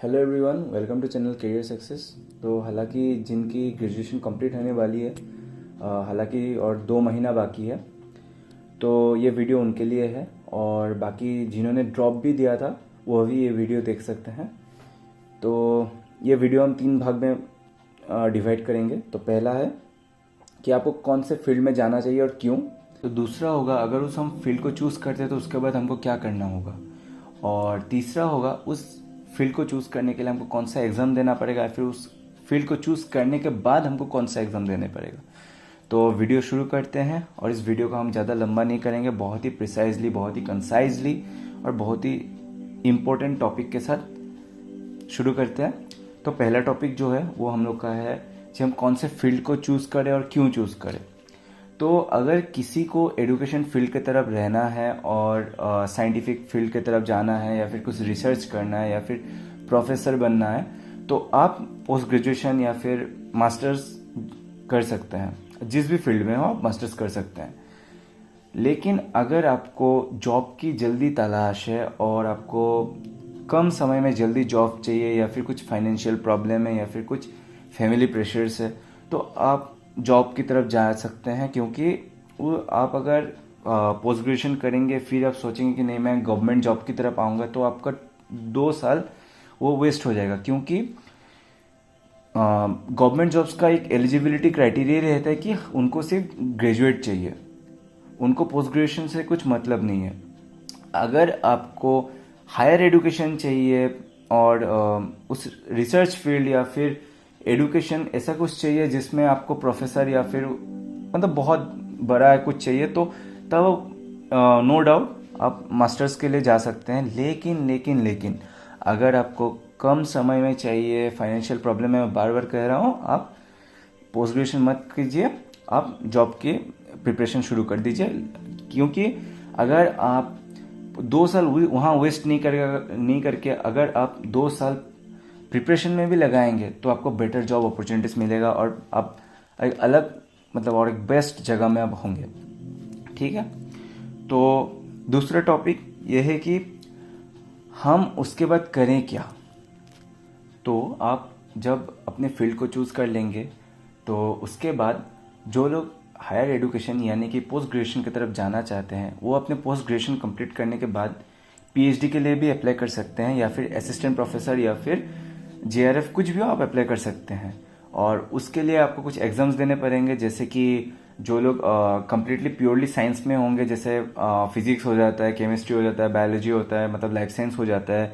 Hello everyone, welcome to channel career success. तो हालांकि जिनकी ग्रेजुएशन कंप्लीट होने वाली है, हालांकि और 2 महीना बाकी है, तो ये वीडियो उनके लिए है। और बाकी जिन्होंने ड्रॉप भी दिया था वो भी ये वीडियो देख सकते हैं। तो ये वीडियो हम 3 भाग में डिवाइड करेंगे। तो पहला है कि आपको कौन से फील्ड में जाना चाहिए और क्यों। तो दूसरा होगा अगर उस हम फील्ड को चूज़ करते हैं तो उसके बाद हमको क्या करना होगा। और तीसरा होगा उस फील्ड को चूज़ करने के लिए हमको कौन सा एग्ज़ाम देना पड़ेगा, या फिर उस फील्ड को चूज़ करने के बाद हमको कौन सा एग्ज़ाम देने पड़ेगा। तो वीडियो शुरू करते हैं। और इस वीडियो को हम ज़्यादा लंबा नहीं करेंगे, बहुत ही प्रिसाइजली, बहुत ही कंसाइजली और बहुत ही इम्पोर्टेंट टॉपिक के साथ शुरू करते हैं। तो पहला टॉपिक जो है वो हम लोग का है कि हम कौन से फील्ड को चूज़ करें और क्यों चूज़ करें। तो अगर किसी को एजुकेशन फील्ड की तरफ रहना है और साइंटिफिक फील्ड की तरफ जाना है, या फिर कुछ रिसर्च करना है, या फिर प्रोफेसर बनना है, तो आप पोस्ट ग्रेजुएशन या फिर मास्टर्स कर सकते हैं। जिस भी फील्ड में हो आप मास्टर्स कर सकते हैं। लेकिन अगर आपको जॉब की जल्दी तलाश है और आपको कम समय में जल्दी जॉब चाहिए, या फिर कुछ फाइनेंशियल प्रॉब्लम है, या फिर कुछ फैमिली प्रेशर्स है, तो आप जॉब की तरफ जा सकते हैं। क्योंकि वो आप अगर पोस्ट ग्रेजुएशन करेंगे फिर आप सोचेंगे कि नहीं मैं गवर्नमेंट जॉब की तरफ आऊँगा, तो आपका 2 साल वो वेस्ट हो जाएगा। क्योंकि गवर्नमेंट जॉब्स का एक एलिजिबिलिटी क्राइटेरिया रहता है कि उनको सिर्फ ग्रेजुएट चाहिए, उनको पोस्ट ग्रेजुएशन से कुछ मतलब नहीं है। अगर आपको हायर एजुकेशन चाहिए और उस रिसर्च फील्ड या फिर एजुकेशन ऐसा कुछ चाहिए जिसमें आपको प्रोफेसर या फिर मतलब बहुत बड़ा कुछ चाहिए, तो तब नो डाउट आप मास्टर्स के लिए जा सकते हैं। लेकिन अगर आपको कम समय में चाहिए, फाइनेंशियल प्रॉब्लम है, मैं बार बार कह रहा हूँ, आप पोस्ट ग्रेजुएशन मत कीजिए, आप जॉब की प्रिपरेशन शुरू कर दीजिए। क्योंकि अगर आप 2 साल वहाँ वेस्ट नहीं करके अगर आप 2 साल प्रिपरेशन में भी लगाएंगे तो आपको बेटर जॉब अपॉर्चुनिटीज मिलेगा और आप एक अलग मतलब और एक बेस्ट जगह में आप होंगे। ठीक है। तो दूसरा टॉपिक यह है कि हम उसके बाद करें क्या। तो आप जब अपने फील्ड को चूज़ कर लेंगे तो उसके बाद जो लोग हायर एजुकेशन यानी कि पोस्ट ग्रेजुएशन की तरफ जाना चाहते हैं, वो अपने पोस्ट ग्रेजुएशन कंप्लीट करने के बाद पीएचडी के लिए भी अप्लाई कर सकते हैं, या फिर असिस्टेंट प्रोफेसर या फिर जेआरएफ कुछ भी आप अप्लाई कर सकते हैं। और उसके लिए आपको कुछ एग्जाम्स देने पड़ेंगे, जैसे कि जो लोग कम्प्लीटली प्योरली साइंस में होंगे, जैसे फिजिक्स हो जाता है, केमिस्ट्री हो जाता है, बायोलॉजी होता है, मतलब लाइफ साइंस हो जाता है,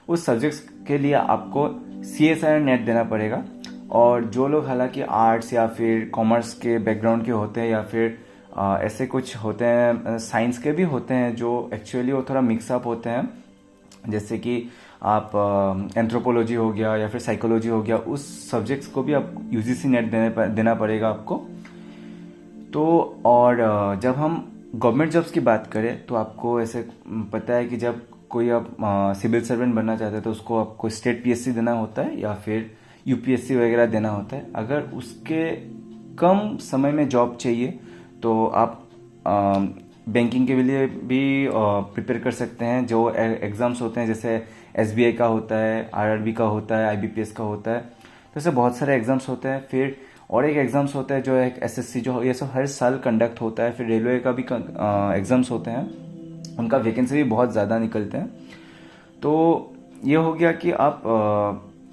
उस सब्जेक्ट्स के लिए आपको CSIR नेट देना पड़ेगा। और जो लोग हालांकि आर्ट्स या फिर कॉमर्स के बैकग्राउंड के होते हैं, या फिर ऐसे कुछ होते हैं, साइंस के भी होते हैं जो एक्चुअली वो थोड़ा मिक्सअप होते हैं, जैसे कि आप एंथ्रोपोलॉजी हो गया या फिर साइकोलॉजी हो गया, उस सब्जेक्ट्स को भी आप UGC नेट देना पड़ेगा आपको। तो और जब हम गवर्नमेंट जॉब्स की बात करें तो आपको ऐसे पता है कि जब कोई आप सिविल सर्वेंट बनना चाहते हैं तो उसको आपको स्टेट PSC देना होता है या फिर UPSC वगैरह देना होता है। अगर उसके कम समय में जॉब चाहिए तो आप बैंकिंग के लिए भी प्रिपेयर कर सकते हैं। जो एग्ज़ाम्स होते हैं जैसे SBI का होता है, RRB का होता है, IBPS का होता है, तो ऐसे बहुत सारे एग्ज़ाम्स होते हैं। फिर और एक एग्ज़ाम्स होता है जो एक SSC जो ये सब हर साल कंडक्ट होता है। फिर रेलवे का भी एग्ज़ाम्स होते हैं, उनका वैकेंसी भी बहुत ज़्यादा निकलते हैं। तो ये हो गया कि आप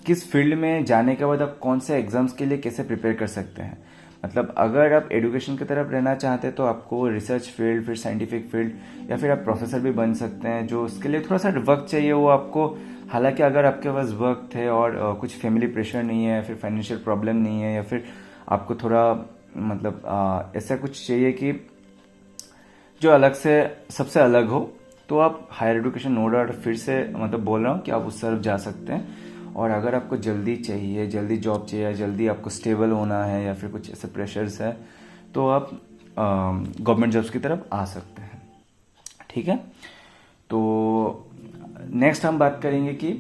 किस फील्ड में जाने के बाद आप कौन से एग्ज़ाम्स के लिए कैसे प्रिपेयर कर सकते हैं। मतलब अगर आप एजुकेशन की तरफ रहना चाहते हैं तो आपको रिसर्च फील्ड, फिर साइंटिफिक फील्ड, या फिर आप प्रोफेसर भी बन सकते हैं। जो उसके लिए थोड़ा सा वक्त चाहिए वो आपको, हालांकि अगर आपके पास वक्त है और कुछ फैमिली प्रेशर नहीं है, फिर फाइनेंशियल प्रॉब्लम नहीं है, या फिर आपको थोड़ा मतलब ऐसा कुछ चाहिए कि जो अलग से सबसे अलग हो, तो आप हायर एजुकेशन नो डाउट फिर से मतलब बोल रहा हूँ कि आप उस तरफ जा सकते हैं। और अगर आपको जल्दी चाहिए, जल्दी जॉब चाहिए, जल्दी आपको स्टेबल होना है, या फिर कुछ ऐसे प्रेशर्स है, तो आप गवर्नमेंट जॉब्स की तरफ आ सकते हैं। ठीक है। तो नेक्स्ट हम बात करेंगे कि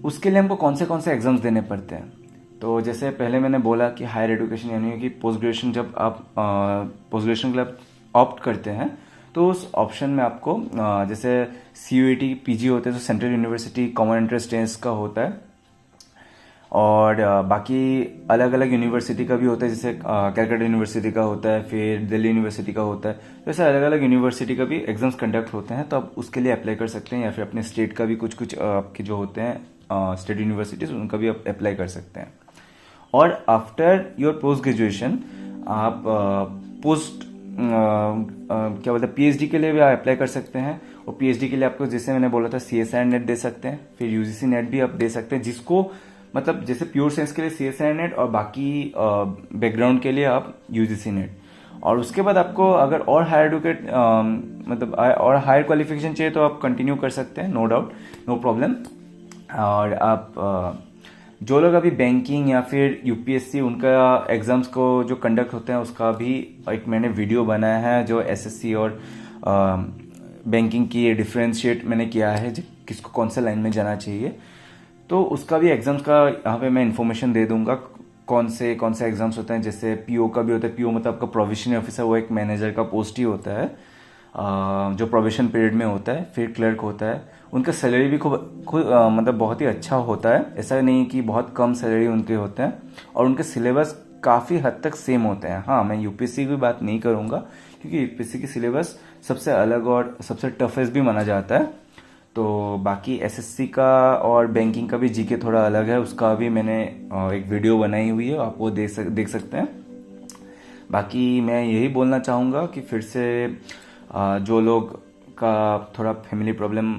उसके लिए हमको कौन से एग्जाम्स देने पड़ते हैं। तो जैसे पहले मैंने बोला कि हायर एजुकेशन यानी कि पोस्ट ग्रेजुएशन, जब आप पोस्ट ग्रेजुएशन के लिए ऑप्ट करते हैं तो उस ऑप्शन में आपको जैसे CUET PG होते हैं, तो central university common entrance test का होता है, और बाकी अलग अलग यूनिवर्सिटी का भी होता है, जैसे कैलकाटा यूनिवर्सिटी का होता है, फिर दिल्ली यूनिवर्सिटी का होता है। तो ऐसे अलग अलग यूनिवर्सिटी का भी एग्जाम्स कंडक्ट होते हैं, तो आप उसके लिए अप्लाई कर सकते हैं, या फिर अपने स्टेट का भी कुछ कुछ आपके जो होते हैं स्टेट यूनिवर्सिटीज, उनका भी आप अप्लाई कर सकते हैं। और आफ्टर योर पोस्ट ग्रेजुएशन आप पोस्ट क्या बोलते हैं PhD के लिए भी आप अप्लाई कर सकते हैं। और PhD के लिए आपको, जैसे मैंने बोला था, CSIR नेट दे सकते हैं, फिर UGC नेट भी आप दे सकते हैं, जिसको मतलब जैसे प्योर साइंस के लिए CSIR नेट और बाकी बैकग्राउंड के लिए आप UGC नेट। और उसके बाद आपको अगर और हायर एडुकेट मतलब और हायर क्वालिफिकेशन चाहिए तो आप कंटिन्यू कर सकते हैं, नो डाउट, नो प्रॉब्लम। और आप जो लोग अभी बैंकिंग या फिर UPSC उनका एग्जाम्स को जो कंडक्ट होते हैं उसका भी एक मैंने वीडियो बनाया है, जो SSC और बैंकिंग की डिफ्रेंशिएट मैंने किया है, किसको कौन से लाइन में जाना चाहिए। तो उसका भी एग्जाम्स का यहाँ पे मैं इन्फॉर्मेशन दे दूंगा, कौन से एग्जाम्स होते हैं। जैसे PO का भी होता है, PO मतलब आपका प्रोविजनरी ऑफिसर, वो एक मैनेजर का पोस्ट ही होता है जो प्रोविजन पीरियड में होता है। फिर क्लर्क होता है, उनका सैलरी भी मतलब बहुत ही अच्छा होता है, ऐसा नहीं कि बहुत कम सैलरी उनके होते हैं। और उनके सिलेबस काफ़ी हद तक सेम होते हैं। हाँ, मैं UPSC की बात नहीं करूँगा, क्योंकि UPSC की सिलेबस सबसे अलग और सबसे टफेस्ट भी माना जाता है। तो बाकी SSC का और बैंकिंग का भी GK थोड़ा अलग है, उसका भी मैंने एक वीडियो बनाई हुई है, आप वो देख सकते हैं। बाकी मैं यही बोलना चाहूँगा कि फिर से जो लोग का थोड़ा फैमिली प्रॉब्लम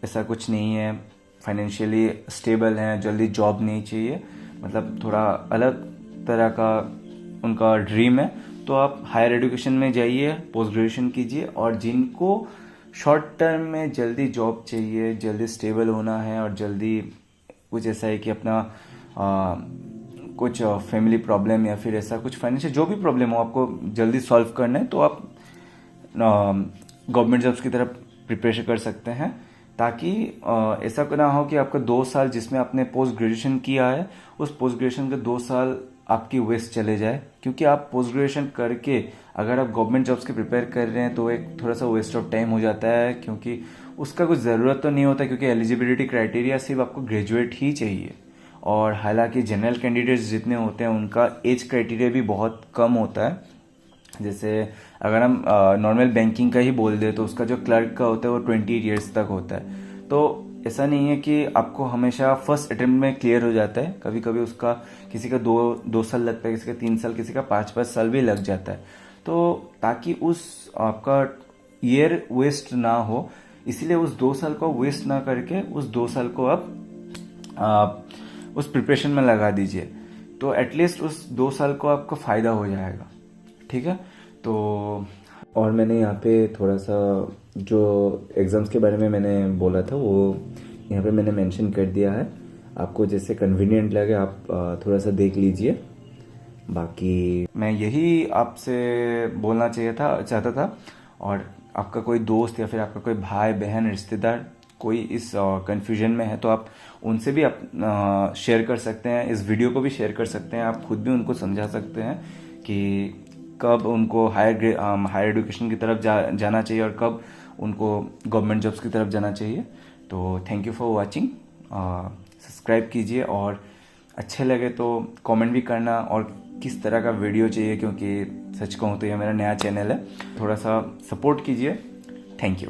ऐसा कुछ नहीं है, फाइनेंशियली स्टेबल हैं, जल्दी जॉब नहीं चाहिए, मतलब थोड़ा अलग तरह का उनका ड्रीम है, तो आप हायर एजुकेशन में जाइए, पोस्ट ग्रेजुएशन कीजिए। और जिनको शॉर्ट टर्म में जल्दी जॉब चाहिए, जल्दी स्टेबल होना है, और जल्दी कुछ ऐसा है कि अपना कुछ फैमिली प्रॉब्लम या फिर ऐसा कुछ फाइनेंशियल जो भी प्रॉब्लम हो आपको जल्दी सॉल्व करना है, तो आप गवर्नमेंट जॉब्स की तरफ प्रिपरेशन कर सकते हैं। ताकि ऐसा ना हो कि आपका 2 साल जिसमें आपने पोस्ट ग्रेजुएशन किया है, उस पोस्ट ग्रेजुएशन के 2 साल आपकी वेस्ट चले जाए। क्योंकि आप पोस्ट ग्रेजुएशन करके अगर आप गवर्नमेंट जॉब्स के प्रिपेयर कर रहे हैं तो एक थोड़ा सा वेस्ट ऑफ टाइम हो जाता है, क्योंकि उसका कुछ ज़रूरत तो नहीं होता, क्योंकि एलिजिबिलिटी क्राइटेरिया सिर्फ आपको ग्रेजुएट ही चाहिए। और हालांकि जनरल कैंडिडेट्स जितने होते हैं उनका एज क्राइटेरिया भी बहुत कम होता है। जैसे अगर हम नॉर्मल बैंकिंग का ही बोल दे तो उसका जो क्लर्क का होता है वो 28 ईयर्स तक होता है। तो ऐसा नहीं है कि आपको हमेशा फर्स्ट अटेम्प्ट में क्लियर हो जाता है, कभी कभी उसका किसी का 2 साल लगता है, किसी का 3 साल, किसी का 5 साल भी लग जाता है। तो ताकि उस आपका ईयर वेस्ट ना हो, इसीलिए उस 2 साल को वेस्ट ना करके उस 2 साल को आप उस प्रिपरेशन में लगा दीजिए, तो एटलीस्ट उस 2 साल को आपको फ़ायदा हो जाएगा। ठीक है। तो और मैंने यहाँ पे थोड़ा सा जो एग्ज़ाम्स के बारे में मैंने बोला था वो यहाँ पे मैंने मेंशन कर दिया है, आपको जैसे कन्वीनियंट लगे आप थोड़ा सा देख लीजिए। बाकी मैं यही आपसे बोलना चाहता था। और आपका कोई दोस्त या फिर आपका कोई भाई बहन रिश्तेदार कोई इस कन्फ्यूजन में है तो आप उनसे भी आप शेयर कर सकते हैं, इस वीडियो को भी शेयर कर सकते हैं, आप खुद भी उनको समझा सकते हैं कि कब उनको हायर एजुकेशन की तरफ जाना चाहिए और कब उनको गवर्नमेंट जॉब्स की तरफ जाना चाहिए। तो thank you for watching, subscribe कीजिए, और अच्छे लगे तो कमेंट भी करना, और किस तरह का वीडियो चाहिए, क्योंकि सच कहूँ तो ये मेरा नया चैनल है, थोड़ा सा सपोर्ट कीजिए। Thank you.